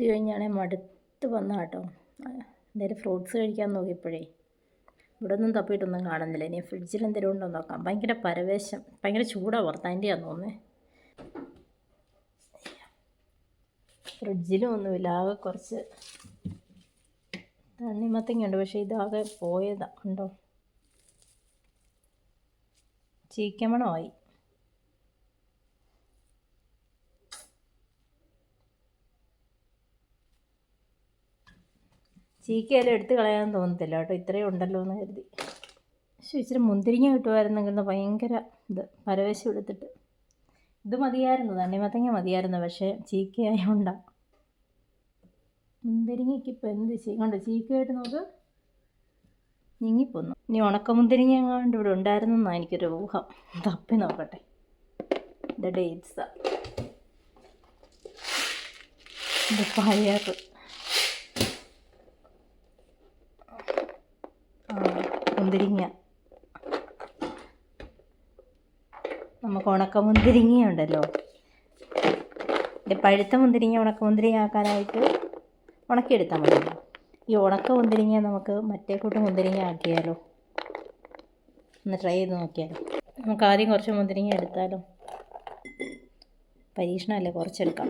കഴിഞ്ഞാണെങ്കിൽ മടുത്ത് വന്ന കേട്ടോ. എന്തായാലും ഫ്രൂട്ട്സ് കഴിക്കാൻ നോക്കിയപ്പോഴേ ഇവിടെ ഒന്നും തപ്പിയിട്ടൊന്നും കാണുന്നില്ല. ഇനി ഫ്രിഡ്ജിൽ എന്തെങ്കിലും ഉണ്ടോ നോക്കാം. ഭയങ്കര പരവേശം, ഭയങ്കര ചൂടാണ് പുറത്ത്. അതിൻ്റെയാന്ന് തോന്നുന്നത്. ഫ്രിഡ്ജിലും ഒന്നുമില്ല. ആകെ കുറച്ച് തണ്ണിമത്തങ്ങയുണ്ട്, പക്ഷേ ഇതാകെ പോയതാണ്. ഉണ്ടോ, ചീക്കമണമായി. ചീക്കയെല്ലാം എടുത്ത് കളയാൻ തോന്നത്തില്ല കേട്ടോ, ഇത്രയും ഉണ്ടല്ലോ എന്ന് കരുതി. പക്ഷേ ഇച്ചിരി മുന്തിരിങ്ങ കിട്ടുമായിരുന്നെങ്കിൽ ഭയങ്കര പരവേശം എടുത്തിട്ട്. ഇത് മതിയായിരുന്നു, തണ്ണിമത്തങ്ങ മതിയായിരുന്നു, പക്ഷേ ചീക്കയായോണ്ടാണ്. മുന്തിരിങ്ങയ്ക്ക് ഇപ്പം എന്ത് ചെയ്യണ്ട, ചീക്കയായിട്ട് നോക്ക് ഞെങ്ങിപ്പോന്നു. ഇനി ഉണക്കമുന്തിരിങ്ങ എങ്ങാണ്ട് ഇവിടെ ഉണ്ടായിരുന്നെന്നാണ് എനിക്കൊരു ഊഹം. തപ്പി നോക്കട്ടെ. ഇത് ഡേറ്റ്സാ, ഇത് പയർ, മുന്തിരിങ്ങ. നമുക്ക് ഉണക്കമുന്തിരിങ്ങയുണ്ടല്ലോ, പഴുത്ത മുന്തിരിങ്ങ ഉണക്കമുന്തിരിങ്ങ ആക്കാനായിട്ട് ഉണക്കിയെടുത്താൽ മതി. ഈ ഉണക്ക മുന്തിരിങ്ങ നമുക്ക് മറ്റേ കൂട്ട് മുന്തിരിങ്ങ ആക്കിയാലോ, ഒന്ന് ട്രൈ ചെയ്ത് നോക്കിയാലോ. നമുക്ക് ആദ്യം കുറച്ച് മുന്തിരിങ്ങ എടുത്താലോ. പരീക്ഷണമല്ലേ, കുറച്ചെടുക്കാം.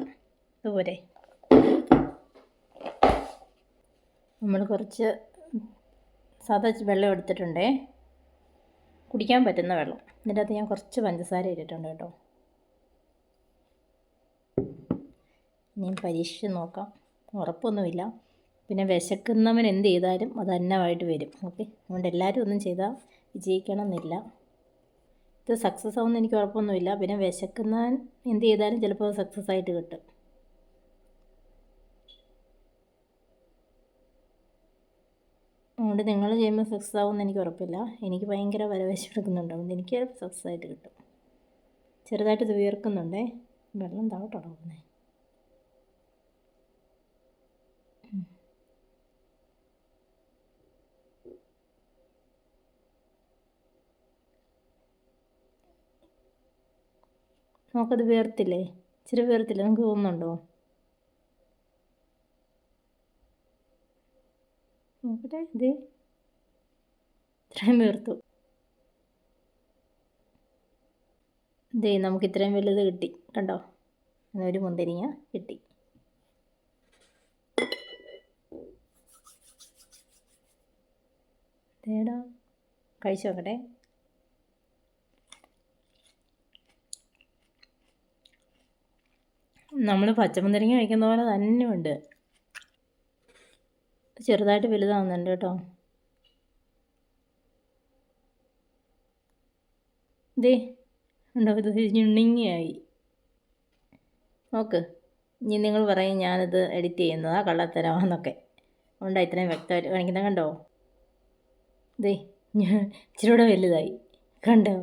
ഇതുപോലെ നമ്മൾ കുറച്ച് സാധാ വെള്ളം എടുത്തിട്ടുണ്ടേ, കുടിക്കാൻ പറ്റുന്ന വെള്ളം. ഇതിൻ്റെ അകത്ത് ഞാൻ കുറച്ച് പഞ്ചസാര ഇട്ടിട്ടുണ്ട് കേട്ടോ. ഞാൻ പരീക്ഷിച്ച് നോക്കാം, ഉറപ്പൊന്നുമില്ല. പിന്നെ വിശക്കുന്നവൻ എന്ത് ചെയ്താലും അത് അന്നമായിട്ട് വരും. ഓക്കെ, അതുകൊണ്ട് എല്ലാവരും ഒന്നും ചെയ്താൽ വിജയിക്കണം എന്നില്ല. ഇത് സക്സസ് ആവുമെന്ന് എനിക്ക് ഉറപ്പൊന്നുമില്ല. പിന്നെ വിശക്കുന്നവൻ എന്ത് ചെയ്താലും ചിലപ്പോൾ സക്സസ് ആയിട്ട് കിട്ടും. അതുകൊണ്ട് നിങ്ങൾ ചെയ്യുമ്പോൾ സക്സസ് ആവുമെന്ന് എനിക്ക് ഉറപ്പില്ല. എനിക്ക് ഭയങ്കര പരവേശം എടുക്കുന്നുണ്ട്, അതുകൊണ്ട് എനിക്ക് സക്സസ് ആയിട്ട് കിട്ടും. ചെറുതായിട്ട് ഇത് വീർക്കുന്നുണ്ടേ, വെള്ളം താഴോട്ടുടങ്ങുന്നേ. നമുക്കത് വീർത്തില്ലേ, ഇച്ചിരി വീർത്തില്ലേ, നമുക്ക് തോന്നുന്നുണ്ടോ? നോക്കട്ടെ, ഇത് ഇത്രയും വീർത്തു. ഇതേ നമുക്ക് ഇത്രയും വലുത് കിട്ടി, കണ്ടോ? ഒരു മുന്തിരിങ്ങ കിട്ടി. തേടാ, കഴിച്ചു നോക്കട്ടെ. നമ്മൾ പച്ചമുന്തിരിങ്ങ കഴിക്കുന്ന പോലെ തന്നെ ഉണ്ട്. ചെറുതായിട്ട് വലുതാവുന്നുണ്ട് കേട്ടോ. ഇതേ ഉണ്ടോ, ഇത് ഞുണ്ണിങ്ങയായി. നോക്ക്, ഇനി നിങ്ങൾ പറയും ഞാനിത് എഡിറ്റ് ചെയ്യുന്നതാ കള്ളത്തരമാണെന്നൊക്കെ. അതുകൊണ്ടാണ് ഇത്രയും വ്യക്തമായിട്ട് കാണിക്കുന്നത്. കണ്ടോ, ഇതേ ഇച്ചിരി കൂടെ വലുതായി, കണ്ടോ?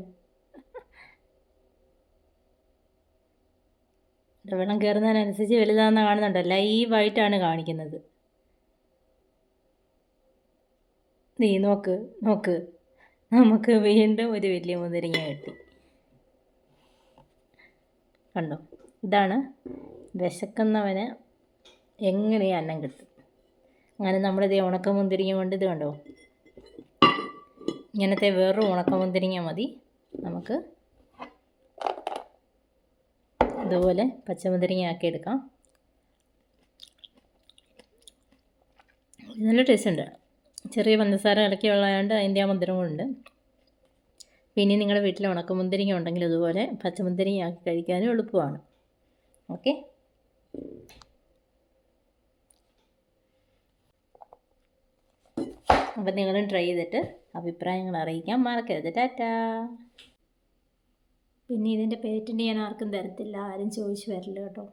വെള്ളം കയറുന്നതിനനുസരിച്ച് വലുതാണെന്ന് കാണുന്നുണ്ടോ? ലൈവായിട്ടാണ് കാണിക്കുന്നത്. നീ നോക്ക് നോക്ക്, നമുക്ക് വീണ്ടും ഒരു വലിയ മുന്തിരിങ്ങ കിട്ടി. കണ്ടോ, ഇതാണ് വിശക്കുന്നവന് എങ്ങനെയും അന്നം കിട്ടും. അങ്ങനെ നമ്മളിത് ഉണക്ക മുന്തിരിങ്ങ കൊണ്ട്, ഇത് കണ്ടോ, ഇങ്ങനത്തെ വേറൊരു ഉണക്ക മുന്തിരിങ്ങ മതി നമുക്ക് ഇതുപോലെ പച്ചമുന്തിരിങ്ങ ആക്കി എടുക്കാം. നല്ല ടേസ്റ്റ് ഉണ്ട്. ചെറിയ പഞ്ചസാര ഇളക്കിയുള്ളതുകൊണ്ട് അതിൻ്റെ ആ മധുരം കൊണ്ട്. പിന്നെ നിങ്ങളുടെ വീട്ടിൽ ഉണക്കമുന്തിരിങ്ങ ഉണ്ടെങ്കിൽ ഇതുപോലെ പച്ചമുന്തിരിങ്ങ ആക്കി കഴിക്കാനും എളുപ്പമാണ്. ഓക്കെ, അപ്പം നിങ്ങളും ട്രൈ ചെയ്തിട്ട് അഭിപ്രായങ്ങൾ അറിയിക്കാൻ മറക്കരുത്. ടാറ്റാ. പിന്നെ ഇതിൻ്റെ പേറ്റൻറ്റ് ഞാൻ ആർക്കും തരത്തില്ല, ആരും ചോദിച്ചു വരില്ല കേട്ടോ.